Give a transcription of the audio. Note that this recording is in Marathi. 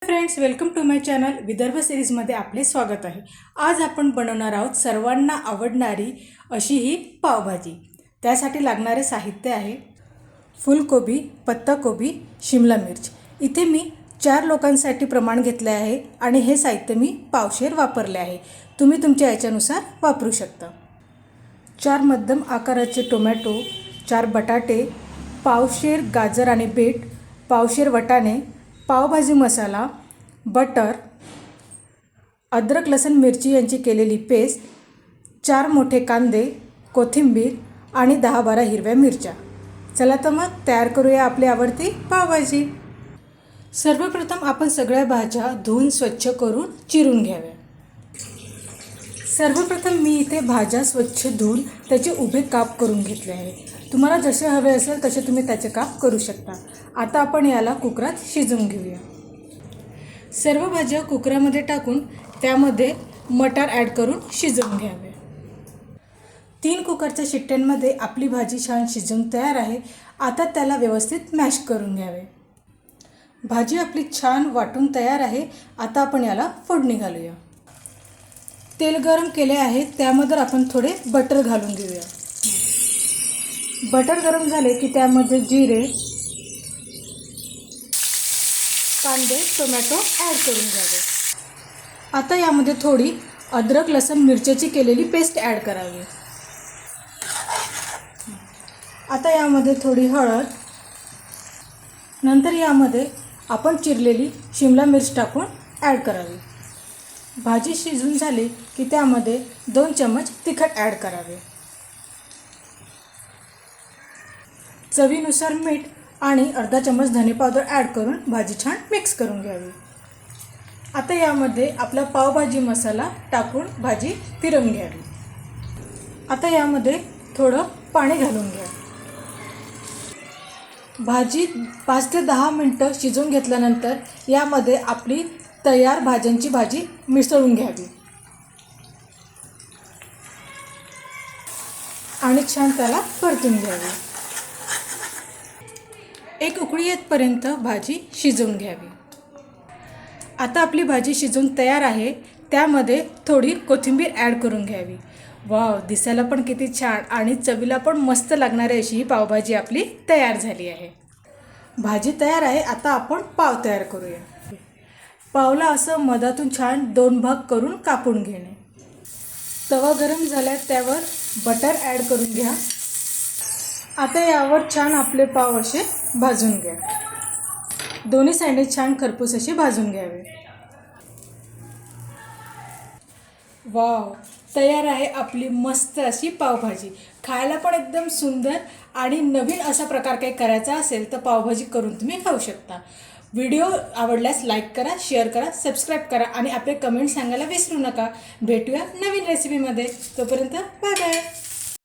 Friends, welcome to my channel Vidarbha सिरीजमध्ये आपले स्वागत आहे। आज आपण बनवणार आहोत सर्वांना आवडणारी अशी ही पावभाजी। त्यासाठी लागणारे साहित्य आहे फुलकोबी, पत्ताकोबी, शिमला मिर्च। इथे मी 4 लोकांसाठी प्रमाण घेतले आहे आणि हे साहित्य मी पावशेर वापरले आहे। तुम्ही तुमच्या याच्यानुसार वापरू शकता। 4 मध्यम आकाराचे टोमॅटो, 4 बटाटे, पावशेर गाजर आणि बीट, पावशेर वाटाणे, पावभाजी मसाला, बटर, अद्रक लसूण मिरची यांची केलेली पेस्ट, 4 मोठे कांदे, कोथिंबीर आणि 10-12 हिरव्या मिरच्या। चला तर मग तयार करूया आपली आवडती पावभाजी। सर्वप्रथम आपण सगळ्या भाज्या धुवून स्वच्छ करून चिरून घ्याव्या। सर्वप्रथम मी इथे भाज्या स्वच्छ धुवून त्याचे उभे काप करून घेतले आहे। तुम्हाला जसे हवे असेल तसे तुम्ही त्याचे काप करू शकता। आता आपण याला कुकरात शिजवून घेऊया। सर्व भाज्या कुकरामध्ये टाकून त्यामध्ये मटार ॲड करून शिजवून घ्यावे। 3 कुकरच्या शिट्ट्यांमध्ये आपली भाजी छान शिजून तयार आहे। आता त्याला व्यवस्थित मॅश करून घ्यावे। भाजी आपली छान वाटून तयार आहे। आता आपण याला फोडणी घालूया। तेल गरम केले आहे, त्यामध्ये आपण थोडे बटर घालून घेऊया। बटर गरम झाले की त्यामध्ये जिरे, कांदे, टोमॅटो ॲड करून घ्यावे। आता यामध्ये थोडी अद्रक लसूण मिरच्याची केलेली पेस्ट ॲड करावी। आता यामध्ये थोडी हळद, नंतर यामध्ये आपण चिरलेली शिमला मिर्च टाकून ॲड करावी। भाजी शिजून झाली की त्यामध्ये 2 चम्मच तिखट ॲड करावे। चवीनुसार मीठ आणि अर्धा चम्मच धने पावडर ॲड करून भाजी छान मिक्स करून घ्यावी। आता यामध्ये आपला पावभाजी मसाला टाकून भाजी फिरवून घ्यावी। आता यामध्ये थोडं पाणी घालून घ्या। भाजी 5 ते 10 मिनटं शिजवून घेतल्यानंतर यामध्ये आपली तयार भाज्यांची भाजी मिसळून घ्यावी आणि छान त्याला परतून घ्यावी। एक उकळी येतपर्यंत भाजी शिजवून घ्यावी। आता आपली भाजी शिजून तयार आहे। त्यामध्ये थोडी कोथिंबीर ॲड करून घ्यावी। वाव, दिसायला पण किती छान आणि चवीला पण मस्त लागणारी अशी ही पावभाजी आपली तयार झाली आहे। भाजी तयार आहे। आता आपण पाव तयार करूया। पावला असं मधातून छान 2 भाग करून कापून घेणे। तवा गरम झाला त्यावर बटर ॲड करून घ्या। आता यावर छान आपले पाव असे भाजून घ्या। दोन्ही साइडने छान खरपूस असे भाजून घ्यावे। वाव, तयार आहे आपली मस्त अशी पावभाजी। खायला पण एकदम सुंदर आणि नवीन असा प्रकार काही करायचा असेल तर पावभाजी करून तुम्ही खाऊ शकता। व्हिडिओ आवडल्यास लाईक करा, शेअर करा, सबस्क्राईब करा आणि आपले कमेंट सांगायला विसरू नका। भेटूया नवीन रेसिपीमध्ये। तोपर्यंत बाय बाय।